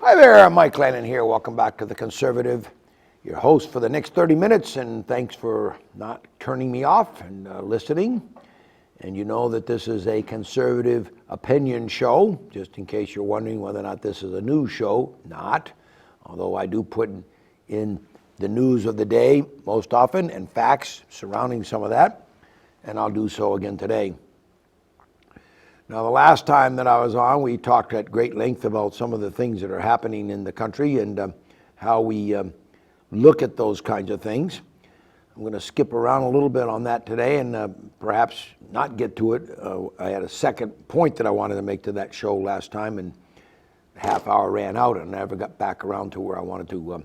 Hi there, Mike Lennon here. Welcome back to The Conservative, your host for the next 30 minutes, and thanks for not turning me off and listening. And you know that this is a conservative opinion show, just in case you're wondering whether or not this is a news show. Not, although I do put in the news of the day most often and facts surrounding some of that, and I'll do so again today. Now, the last time that I was on, we talked at great length about some of the things that are happening in the country and how we look at those kinds of things. I'm going to skip around a little bit on that today and perhaps not get to it. I had a second point that I wanted to make to that show last time, and the half hour ran out and I never got back around to where I wanted to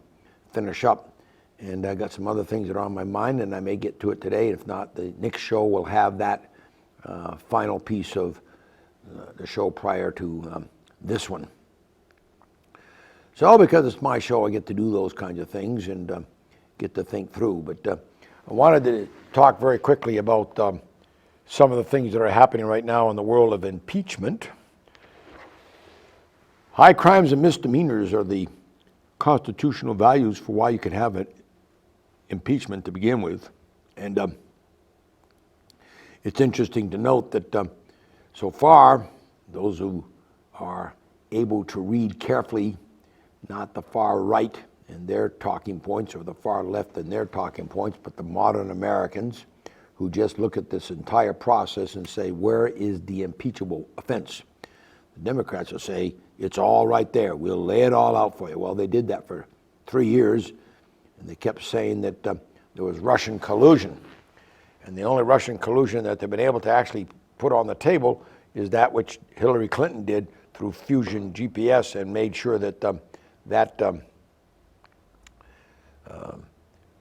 finish up. And I got some other things that are on my mind, and I may get to it today. If not, the next show will have that final piece of the show prior to this one. So because it's my show, I get to do those kinds of things and get to think through. But I wanted to talk very quickly about some of the things that are happening right now in the world of impeachment. High crimes and misdemeanors are the constitutional values for why you can have an impeachment to begin with. And it's interesting to note that so far, those who are able to read carefully, not the far right and their talking points or the far left and their talking points, but the modern Americans who just look at this entire process and say, where is the impeachable offense? The Democrats will say, it's all right there. We'll lay it all out for you. Well, they did that for 3 years, and they kept saying that there was Russian collusion. And the only Russian collusion that they've been able to actually put on the table is that which Hillary Clinton did through Fusion GPS and made sure that that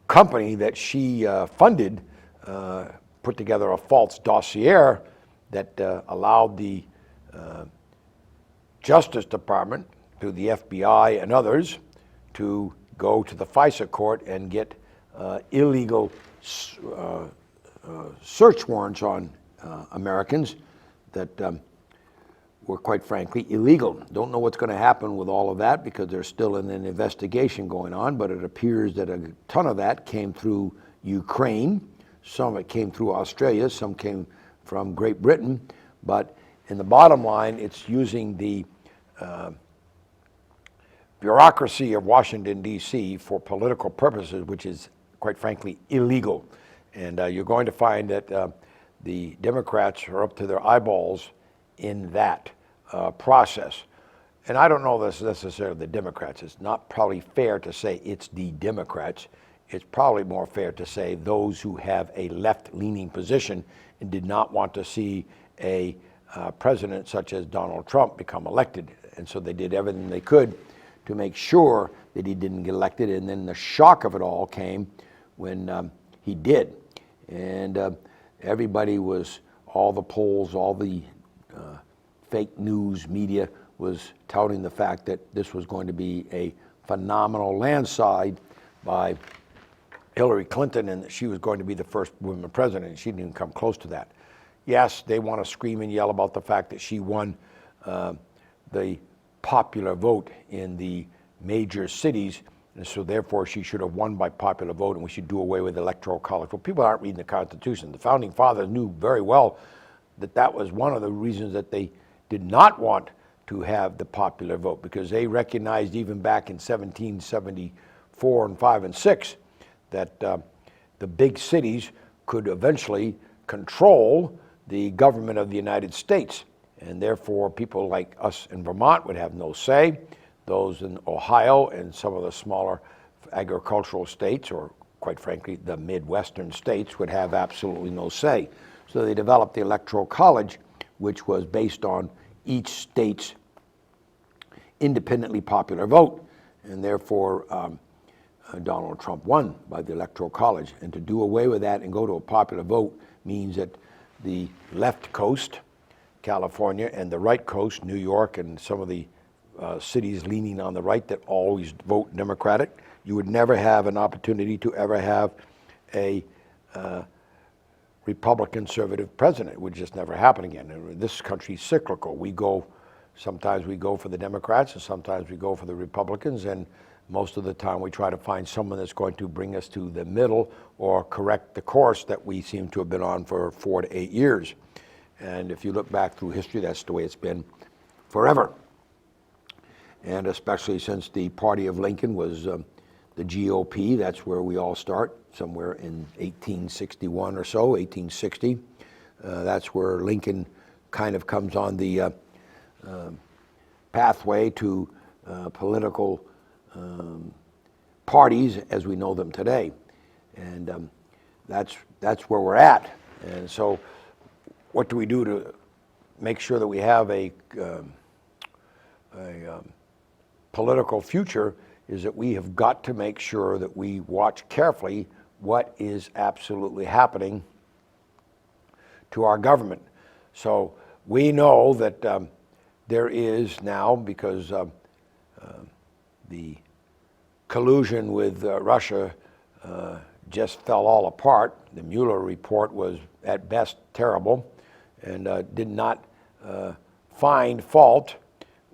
company that she funded put together a false dossier that allowed the Justice Department, through the FBI and others, to go to the FISA court and get illegal search warrants on Americans that were, quite frankly, illegal. Don't know what's going to happen with all of that because there's still an investigation going on, but it appears that a ton of that came through Ukraine. Some of it came through Australia, some came from Great Britain, but in the bottom line, it's using the bureaucracy of Washington, D.C. for political purposes, which is, quite frankly, illegal. And you're going to find that the Democrats are up to their eyeballs in that process. And I don't know this necessarily the Democrats. It's not probably fair to say it's the Democrats. It's probably more fair to say those who have a left-leaning position and did not want to see a president such as Donald Trump become elected. And so they did everything they could to make sure that he didn't get elected. And then the shock of it all came when he did. And everybody was, all the polls, all the fake news media was touting the fact that this was going to be a phenomenal landslide by Hillary Clinton and that she was going to be the first woman president, and she didn't even come close to that. Yes, they want to scream and yell about the fact that she won the popular vote in the major cities, and so therefore she should have won by popular vote and we should do away with the Electoral College. Well, people aren't reading the Constitution. The Founding Fathers knew very well that that was one of the reasons that they did not want to have the popular vote, because they recognized even back in 1774 and 5 and 6 that the big cities could eventually control the government of the United States, and therefore people like us in Vermont would have no say. Those in Ohio and some of the smaller agricultural states, or quite frankly the Midwestern states, would have absolutely no say. So they developed the Electoral College, which was based on each state's independently popular vote, and therefore Donald Trump won by the Electoral College. And to do away with that and go to a popular vote means that the left coast, California, and the right coast, New York, and some of the cities leaning on the right that always vote Democratic, you would never have an opportunity to ever have a Republican conservative president. It would just never happen again. And this country's cyclical. We go Sometimes we go for the Democrats and sometimes we go for the Republicans, and most of the time we try to find someone that's going to bring us to the middle or correct the course that we seem to have been on for 4 to 8 years. And if you look back through history, that's the way it's been forever. And especially since the party of Lincoln was the GOP, that's where we all start, somewhere in 1861 or so, 1860. That's where Lincoln kind of comes on the pathway to political parties as we know them today. And that's where we're at. And so what do we do to make sure that we have a political future is that we have got to make sure that we watch carefully what is absolutely happening to our government. So we know that there is now, because the collusion with Russia just fell all apart. The Mueller report was at best terrible and did not find fault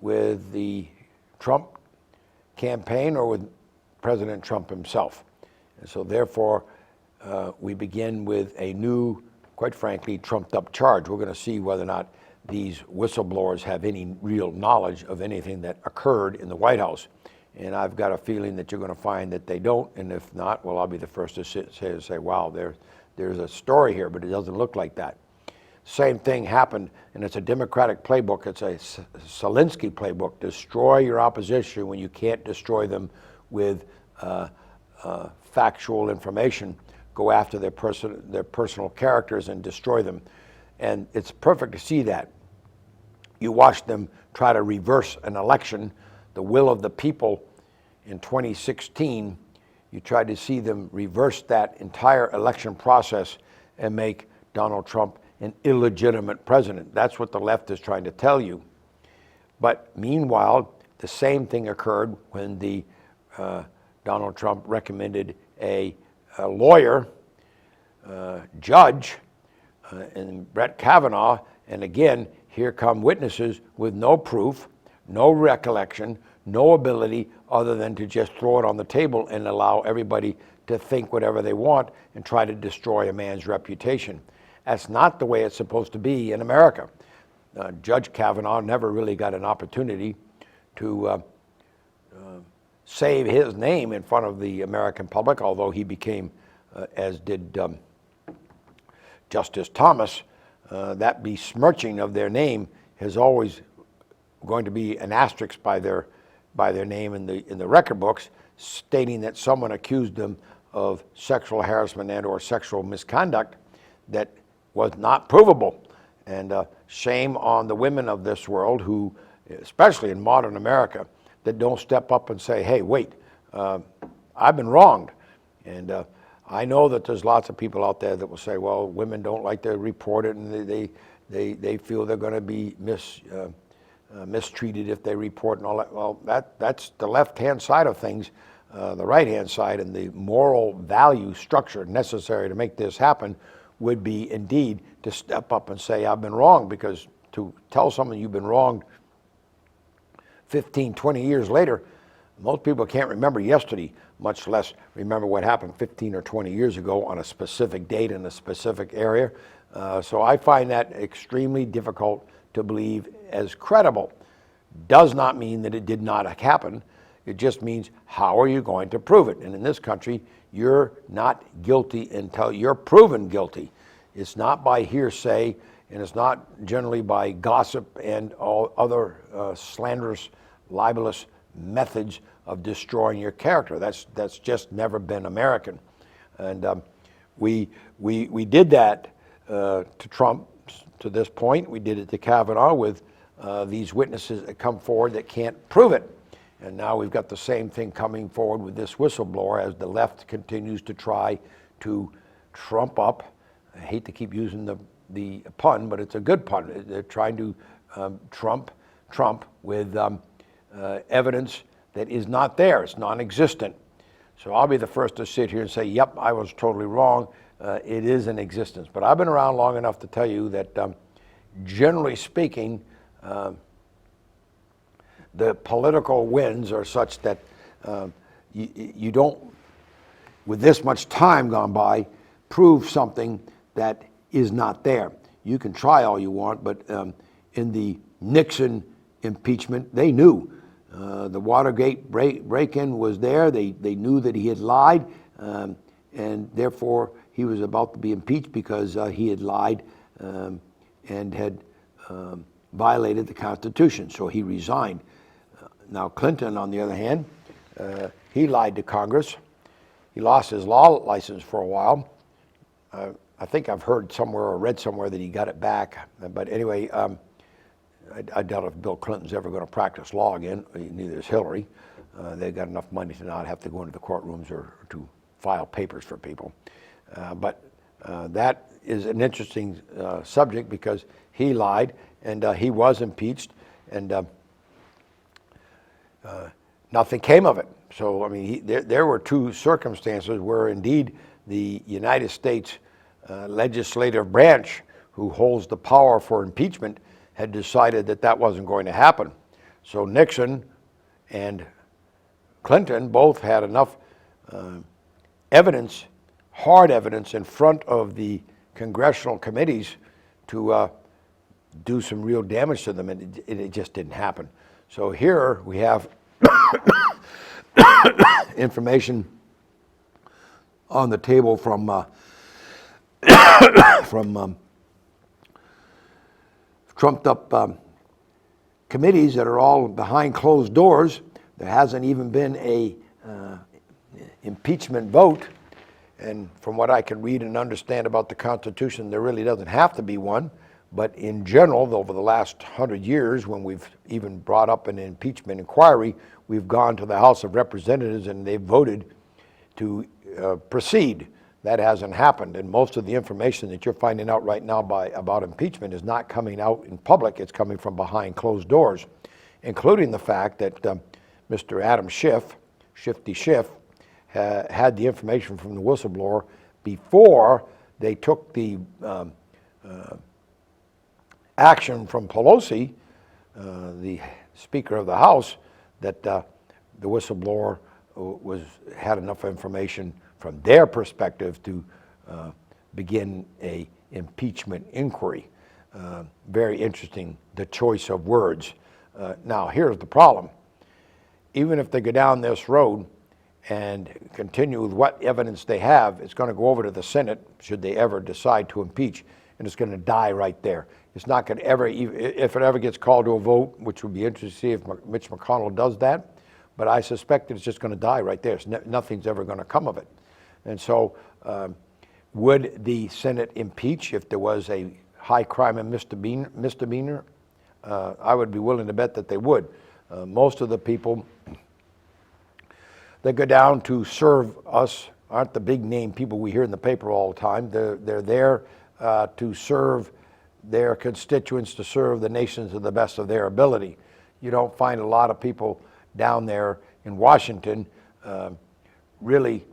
with the Trump campaign or with President Trump himself. And so therefore, we begin with a new, quite frankly, trumped up charge. We're going to see whether or not these whistleblowers have any real knowledge of anything that occurred in the White House. And I've got a feeling that you're going to find that they don't, and if not, well, I'll be the first to say, wow, there's a story here, but it doesn't look like that. Same thing happened, and it's a Democratic playbook. It's a Zelensky playbook. Destroy your opposition when you can't destroy them with factual information. Go after their personal characters and destroy them. And it's perfect to see that. You watch them try to reverse an election, the will of the people in 2016. You tried to see them reverse that entire election process and make Donald Trump an illegitimate president. That's what the left is trying to tell you. But meanwhile, the same thing occurred when the Donald Trump recommended a lawyer, judge, and Brett Kavanaugh, and again, here come witnesses with no proof, no recollection, no ability other than to just throw it on the table and allow everybody to think whatever they want and try to destroy a man's reputation. That's not the way it's supposed to be in America. Judge Kavanaugh never really got an opportunity to save his name in front of the American public, although he became, as did Justice Thomas, that besmirching of their name is always going to be an asterisk by their name in the record books, stating that someone accused them of sexual harassment and or sexual misconduct that was not provable. And shame on the women of this world who, especially in modern America, that don't step up and say, hey, wait, I've been wronged. And I know that there's lots of people out there that will say, well, women don't like to report it, and they feel they're going to be mistreated if they report and all that. Well, that's the left-hand side of things. The right-hand side and the moral value structure necessary to make this happen would be indeed to step up and say, I've been wrong, because to tell someone you've been wronged 15, 20 years later, most people can't remember yesterday, much less remember what happened 15 or 20 years ago on a specific date in a specific area. So I find that extremely difficult to believe as credible. Does not mean that it did not happen. It just means, how are you going to prove it? And in this country, you're not guilty until you're proven guilty. It's not by hearsay, and it's not generally by gossip and all other slanderous, libelous methods of destroying your character. That's just never been American. And we did that to Trump to this point. We did it to Kavanaugh with these witnesses that come forward that can't prove it. And now we've got the same thing coming forward with this whistleblower as the left continues to try to trump up. I hate to keep using the pun, but it's a good pun. They're trying to trump with evidence that is not there. It's non-existent. So I'll be the first to sit here and say, yep, I was totally wrong. It is in existence. But I've been around long enough to tell you that generally speaking, the political winds are such that you don't, with this much time gone by, prove something that is not there. You can try all you want, but in the Nixon impeachment, they knew. The Watergate break-in was there. They knew that he had lied, and therefore he was about to be impeached because he had lied and had violated the Constitution. So he resigned. Now Clinton, on the other hand, he lied to Congress. He lost his law license for a while. I think I've heard somewhere or read somewhere that he got it back. But anyway, I doubt if Bill Clinton's ever going to practice law again. Neither is Hillary. They've got enough money to not have to go into the courtrooms or to file papers for people. But that is an interesting subject because he lied and he was impeached and nothing came of it. So, I mean, there were two circumstances where indeed the United States legislative branch, who holds the power for impeachment, had decided that that wasn't going to happen. So Nixon and Clinton both had enough evidence, hard evidence, in front of the congressional committees to do some real damage to them, and it just didn't happen. So here we have information on the table from trumped up committees that are all behind closed doors. There hasn't even been a impeachment vote, and from what I can read and understand about the Constitution, there really doesn't have to be one. But in general, over the last 100 years, when we've even brought up an impeachment inquiry, we've gone to the House of Representatives and they've voted to proceed. That hasn't happened, and most of the information that you're finding out right now about impeachment is not coming out in public. It's coming from behind closed doors, including the fact that Mr. Adam Schiff, Shifty Schiff, had the information from the whistleblower before they took the action from Pelosi, the Speaker of the House, that the whistleblower had enough information from their perspective to begin a impeachment inquiry. Very interesting, the choice of words. Now, here's the problem. Even if they go down this road and continue with what evidence they have, it's going to go over to the Senate, should they ever decide to impeach, and it's going to die right there. It's not going to ever, if it ever gets called to a vote, which would be interesting to see if Mitch McConnell does that, but I suspect that it's just going to die right there. Nothing's ever going to come of it. And so would the Senate impeach if there was a high crime and misdemeanor? I would be willing to bet that they would. Most of the people that go down to serve us aren't the big name people we hear in the paper all the time. They're there to serve their constituents, to serve the nation to the best of their ability. You don't find a lot of people down there in Washington really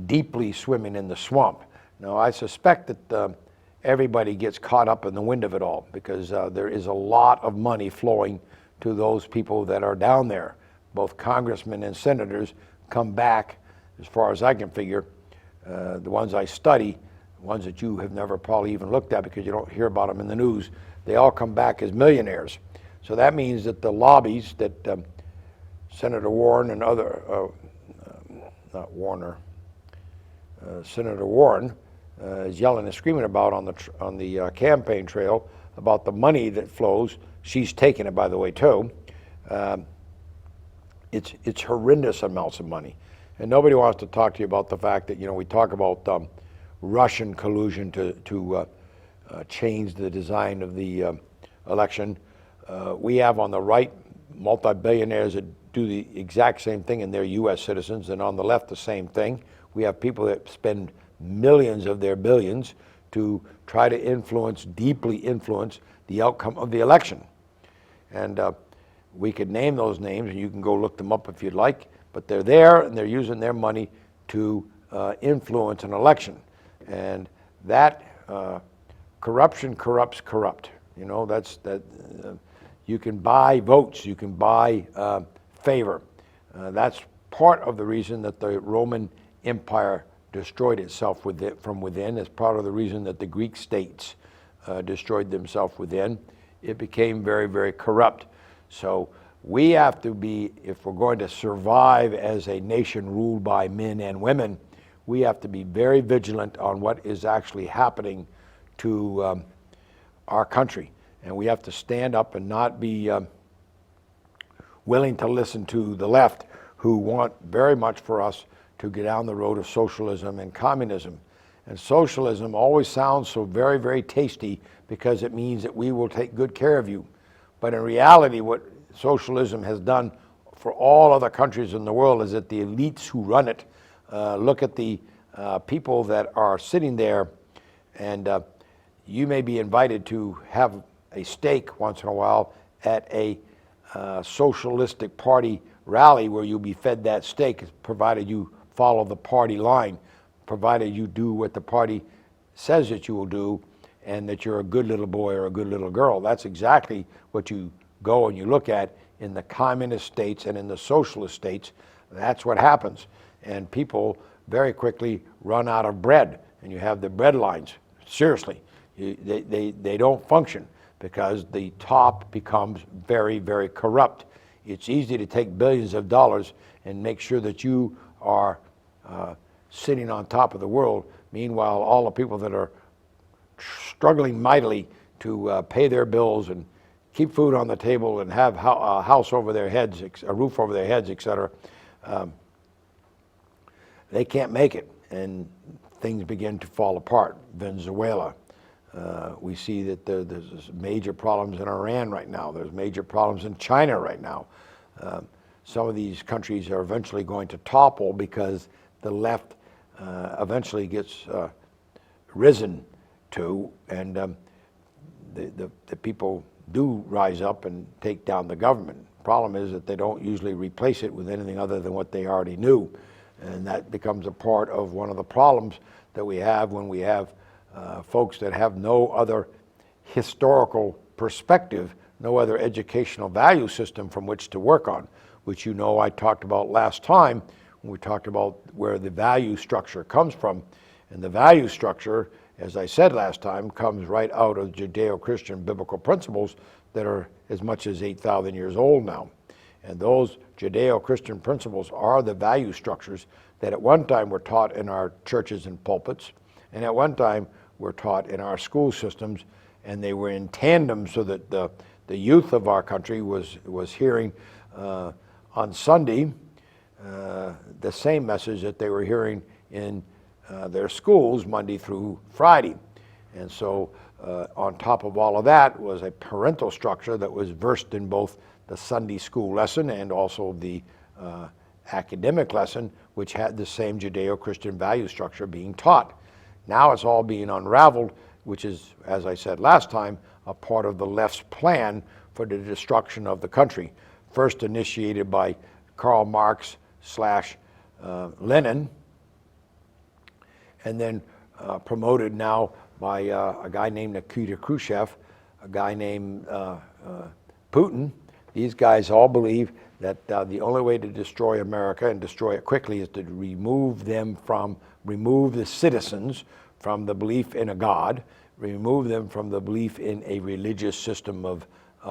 deeply swimming in the swamp. Now, I suspect that everybody gets caught up in the wind of it all because there is a lot of money flowing to those people that are down there. Both congressmen and senators come back, as far as I can figure, the ones I study, ones that you have never probably even looked at because you don't hear about them in the news, they all come back as millionaires. So that means that the lobbies that Senator Warren and other, not Warner, Senator Warren is yelling and screaming about on the campaign trail about the money that flows. She's taking it, by the way, too. It's horrendous amounts of money, and nobody wants to talk to you about the fact that, you know, we talk about Russian collusion to change the design of the election. We have on the right multi-billionaires that do the exact same thing, and they're U.S. citizens, and on the left the same thing. We have people that spend millions of their billions to try to influence, deeply influence, the outcome of the election. And we could name those names, and you can go look them up if you'd like, but they're there, and they're using their money to influence an election. And that corruption corrupts corrupt. You know, You can buy votes, you can buy favor. That's part of the reason that the Roman Empire destroyed itself from within. It's part of the reason that the Greek states destroyed themselves within. It became very, very corrupt. So we have to be, if we're going to survive as a nation ruled by men and women, we have to be very vigilant on what is actually happening to our country. And we have to stand up and not be willing to listen to the left, who want very much for us to get down the road of socialism and communism. And socialism always sounds so very, very tasty because it means that we will take good care of you. But in reality, what socialism has done for all other countries in the world is that the elites who run it look at the people that are sitting there, and you may be invited to have a steak once in a while at a socialistic party rally where you'll be fed that steak, provided you follow the party line, provided you do what the party says that you will do, and that you're a good little boy or a good little girl. That's exactly what you go and you look at in the communist states and in the socialist states. That's what happens. And people very quickly run out of bread, and you have the bread lines. Seriously, they don't function because the top becomes very, very corrupt. It's easy to take billions of dollars and make sure that you are sitting on top of the world. Meanwhile, all the people that are struggling mightily to pay their bills and keep food on the table and have a house over their heads, a roof over their heads, etc., they can't make it, and things begin to fall apart. Venezuela. We see that there's major problems in Iran right now. There's major problems in China right now. Some of these countries are eventually going to topple because the left eventually gets risen to, and the people do rise up and take down the government. Problem is that they don't usually replace it with anything other than what they already knew. And that becomes a part of one of the problems that we have when we have folks that have no other historical perspective, no other educational value system from which to work on, which you know I talked about last time when we talked about where the value structure comes from. And the value structure, as I said last time, comes right out of Judeo-Christian biblical principles that are as much as 8,000 years old now. And those Judeo-Christian principles are the value structures that at one time were taught in our churches and pulpits, and at one time were taught in our school systems, and they were in tandem so that the youth of our country was hearing on Sunday the same message that they were hearing in their schools Monday through Friday. And so on top of all of that was a parental structure that was versed in both the Sunday school lesson and also the academic lesson, which had the same Judeo-Christian value structure being taught. Now it's all being unraveled, which is, as I said last time, a part of the left's plan for the destruction of the country. First initiated by Karl Marx / Lenin, and then promoted now by a guy named Nikita Khrushchev, a guy named Putin. These guys all believe that the only way to destroy America and destroy it quickly is to remove the citizens from the belief in a God, remove them from the belief in a religious system of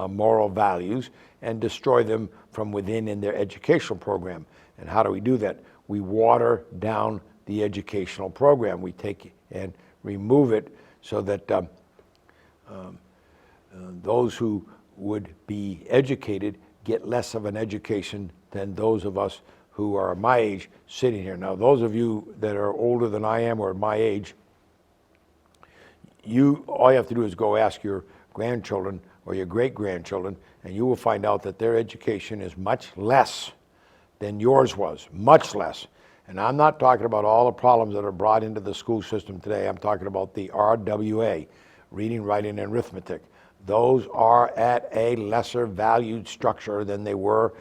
moral values, and destroy them from within in their educational program. And how do we do that? We water down the educational program. We take and remove it so that those who would be educated get less of an education than those of us who are my age sitting here. Now, those of you that are older than I am or my age, all you have to do is go ask your grandchildren or your great-grandchildren, and you will find out that their education is much less than yours was, much less. And I'm not talking about all the problems that are brought into the school system today. I'm talking about the RWA, reading, writing, and arithmetic. Those are at a lesser valued structure than they were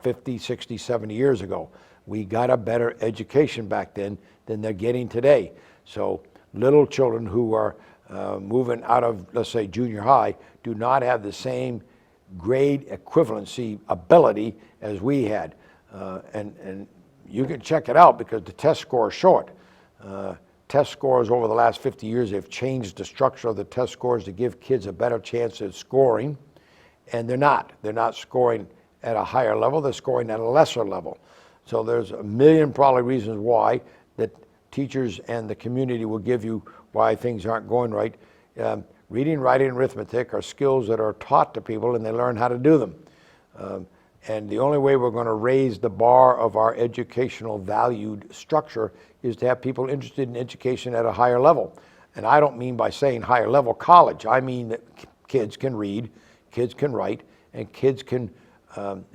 50, 60, 70 years ago. We got a better education back then than they're getting today. So little children who are moving out of, let's say, junior high do not have the same grade equivalency ability as we had. And you can check it out because the test score is short. Test scores over the last 50 years have changed the structure of the test scores to give kids a better chance of scoring, and they're not. They're not scoring at a higher level, they're scoring at a lesser level. So there's a million probably reasons why that teachers and the community will give you why things aren't going right. Reading, writing, and arithmetic are skills that are taught to people and they learn how to do them. And the only way we're going to raise the bar of our educational valued structure is to have people interested in education at a higher level. And I don't mean by saying higher level college. I mean that kids can read, kids can write, and kids can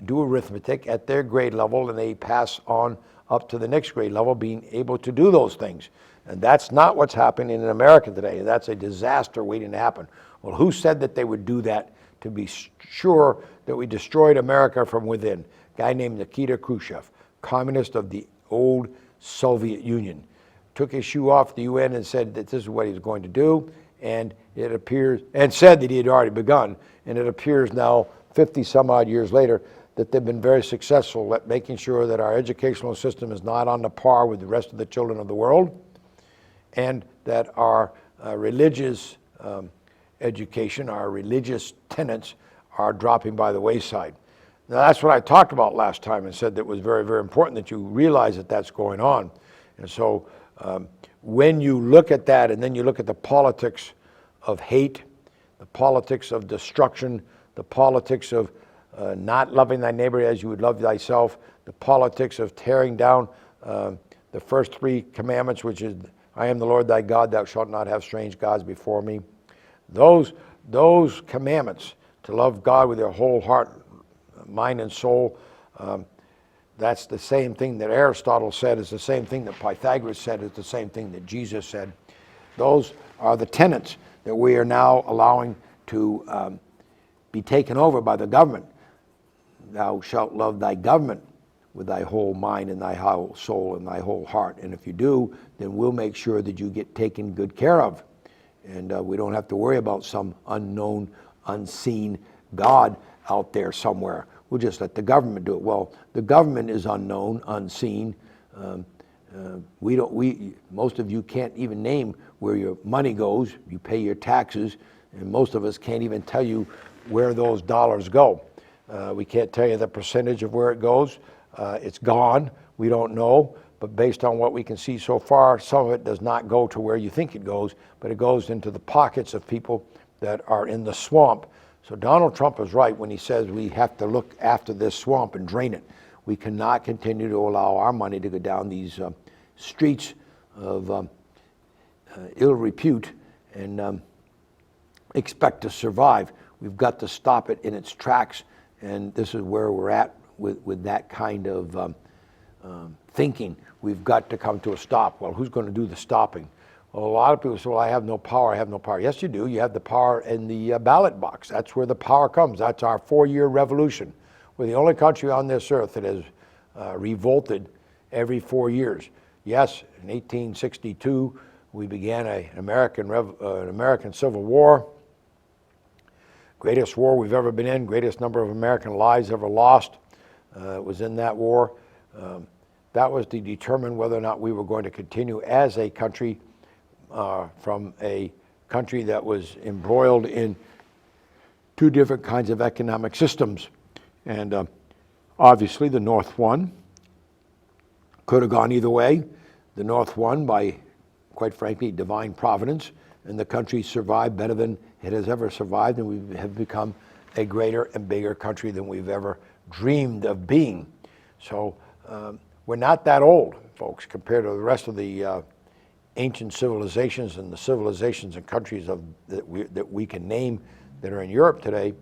do arithmetic at their grade level, and they pass on up to the next grade level being able to do those things. And that's not what's happening in America today. That's a disaster waiting to happen. Well, who said that they would do that to be sure that we destroyed America from within? A guy named Nikita Khrushchev, communist of the old Soviet Union, took his shoe off the UN and said that this is what he was going to do, and it appears, and said that he had already begun, and it appears now 50 some odd years later that they've been very successful at making sure that our educational system is not on the par with the rest of the children of the world, and that our religious education, our religious tenets are dropping by the wayside. Now that's what I talked about last time and said that it was very, very important that you realize that that's going on. And so when you look at that and then you look at the politics of hate, the politics of destruction, the politics of not loving thy neighbor as you would love thyself, the politics of tearing down the first 3 commandments, which is, I am the Lord thy God, thou shalt not have strange gods before me. Those commandments, to love God with your whole heart, mind, and soul, that's the same thing that Aristotle said, it's the same thing that Pythagoras said, it's the same thing that Jesus said. Those are the tenets that we are now allowing to be taken over by the government. Thou shalt love thy government with thy whole mind and thy whole soul and thy whole heart. And if you do, then we'll make sure that you get taken good care of. And we don't have to worry about some unknown, unseen God out there somewhere. We'll just let the government do it. Well, the government is unknown, unseen. Most of you can't even name where your money goes. You pay your taxes, and most of us can't even tell you where those dollars go. We can't tell you the percentage of where it goes. It's gone. We don't know. But based on what we can see so far, some of it does not go to where you think it goes, but it goes into the pockets of people that are in the swamp. So Donald Trump is right when he says we have to look after this swamp and drain it. We cannot continue to allow our money to go down these streets of ill repute and expect to survive. We've got to stop it in its tracks, and this is where we're at with that kind of thinking. We've got to come to a stop. Well, who's going to do the stopping? Well, a lot of people say, well, I have no power, I have no power. Yes, you do. You have the power in the ballot box. That's where the power comes. That's our 4-year revolution. We're the only country on this earth that has revolted every 4 years. Yes, in 1862, we began an American Civil War. Greatest war we've ever been in, greatest number of American lives ever lost was in that war. That was to determine whether or not we were going to continue as a country from a country that was embroiled in 2 different kinds of economic systems. And obviously the North won. Could have gone either way. The North won by, quite frankly, divine providence, and the country survived better than it has ever survived, and we have become a greater and bigger country than we've ever dreamed of being. So we're not that old, folks, compared to the rest of the ancient civilizations and the civilizations and countries that we can name that are in Europe today.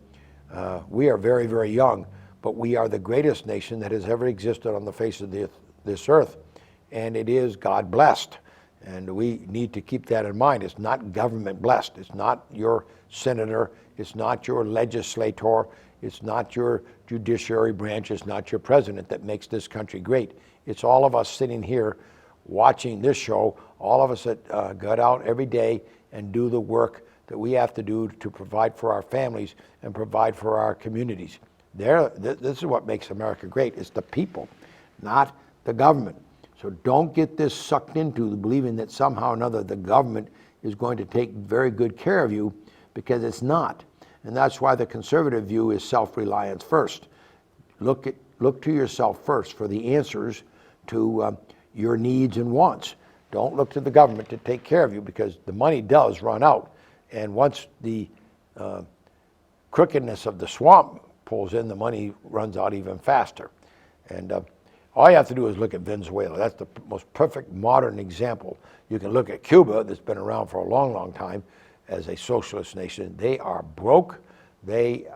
We are very, very young, but we are the greatest nation that has ever existed on the face of this earth, and it is God blessed. And we need to keep that in mind. It's not government blessed. It's not your senator. It's not your legislator. It's not your judiciary branch. It's not your president that makes this country great. It's all of us sitting here watching this show, all of us that got out every day and do the work that we have to do to provide for our families and provide for our communities. This is what makes America great. It's the people, not the government. So don't get this sucked into believing that somehow or another the government is going to take very good care of you, because it's not. And that's why the conservative view is self-reliance first. Look to yourself first for the answers to your needs and wants. Don't look to the government to take care of you, because the money does run out. And once the crookedness of the swamp pulls in, the money runs out even faster. And all you have to do is look at Venezuela. That's the most perfect modern example. You can look at Cuba, that's been around for a long, long time as a socialist nation. They are broke. They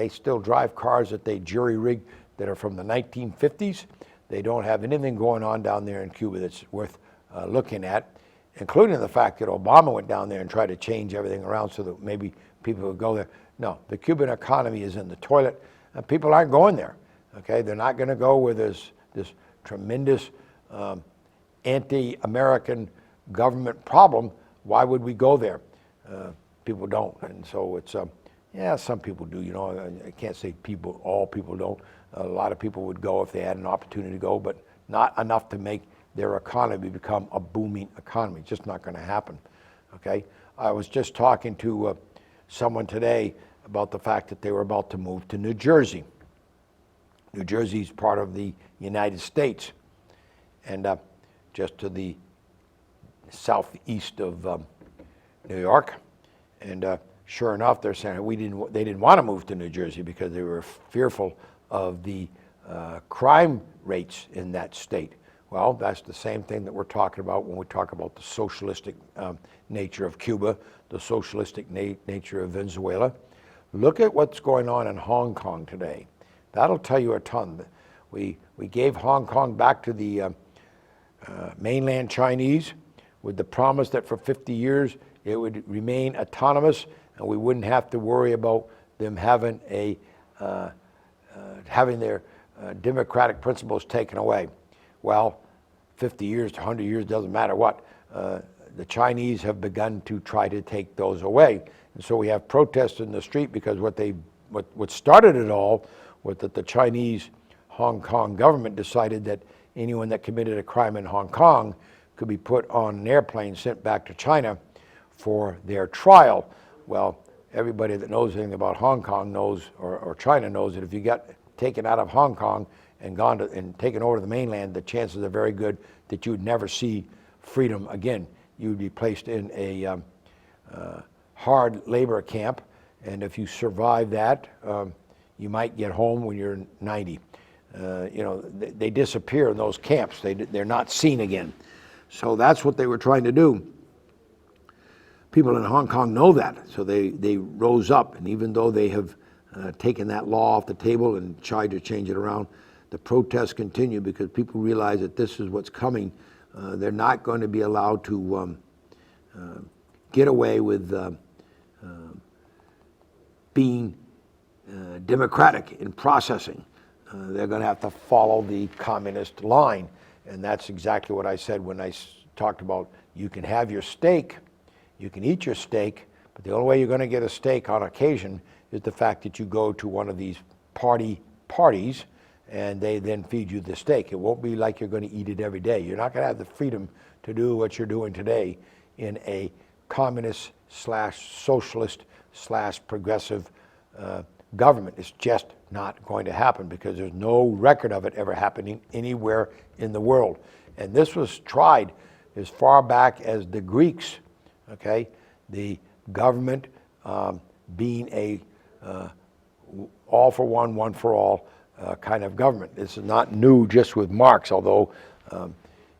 still drive cars that they jury-rig that are from the 1950s. They don't have anything going on down there in Cuba that's worth looking at, including the fact that Obama went down there and tried to change everything around so that maybe people would go there. No, the Cuban economy is in the toilet, and people aren't going there. Okay, they're not going to go where there's this tremendous anti-American government problem. Why would we go there? People don't, and so it's yeah, some people do. You know, I can't say people, all people don't. A lot of people would go if they had an opportunity to go, but not enough to make their economy become a booming economy. It's just not going to happen. Okay, I was just talking to someone today about the fact that they were about to move to New Jersey. New Jersey is part of the United States, and just to the southeast of New York. And sure enough, they're saying they didn't want to move to New Jersey because they were fearful of the crime rates in that state. Well, that's the same thing that we're talking about when we talk about the socialistic nature of Cuba, the socialistic nature of Venezuela. Look at what's going on in Hong Kong today. That'll tell you a ton. We gave Hong Kong back to the mainland Chinese with the promise that for 50 years it would remain autonomous and we wouldn't have to worry about them having their democratic principles taken away. Well, 50 years to 100 years, doesn't matter what. The Chinese have begun to try to take those away. And so we have protests in the street because what started it all was that the Chinese Hong Kong government decided that anyone that committed a crime in Hong Kong could be put on an airplane, sent back to China for their trial. Well, everybody that knows anything about Hong Kong knows, or China knows, that if you got taken out of Hong Kong and taken over to the mainland, the chances are very good that you would never see freedom again. You would be placed in a hard labor camp, and if you survive that, you might get home when you're 90. You know, they disappear in those camps. They're not seen again. So that's what they were trying to do. People in Hong Kong know that, so they rose up, and even though they have taken that law off the table and tried to change it around, the protests continue because people realize that this is what's coming. They're not going to be allowed to get away with being democratic in processing. They're going to have to follow the communist line. And that's exactly what I said when I talked about you can have your steak, you can eat your steak, but the only way you're going to get a steak on occasion is the fact that you go to one of these parties and they then feed you the steak. It won't be like you're going to eat it every day. You're not going to have the freedom to do what you're doing today in a communist / socialist / progressive government. It's just not going to happen because there's no record of it ever happening anywhere in the world. And this was tried as far back as the Greeks, okay? The government being a all for one for all kind of government. This is not new just with Marx, although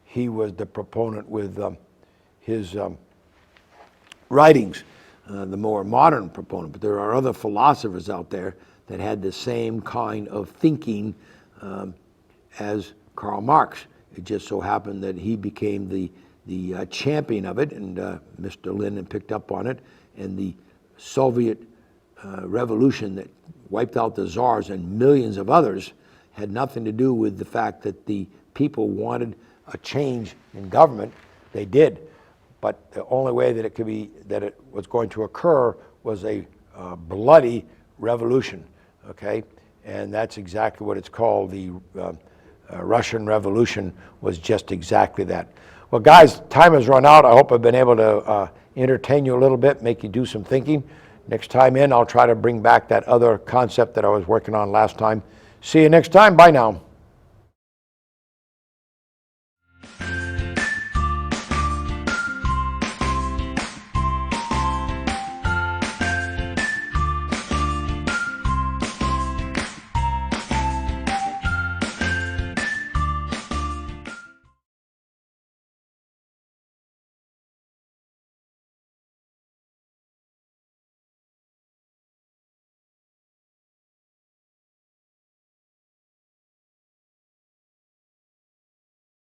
he was the proponent with his writings, the more modern proponent. But there are other philosophers out there that had the same kind of thinking as Karl Marx. It just so happened that he became the champion of it, and Mr. Lenin picked up on it, and the Soviet revolution that wiped out the czars and millions of others had nothing to do with the fact that the people wanted a change in government. They did, but the only way that it was going to occur was a bloody revolution, okay? And that's exactly what it's called. The Russian Revolution was just exactly that. Well, guys, time has run out. I hope I've been able to entertain you a little bit, make you do some thinking. Next time in, I'll try to bring back that other concept that I was working on last time. See you next time. Bye now.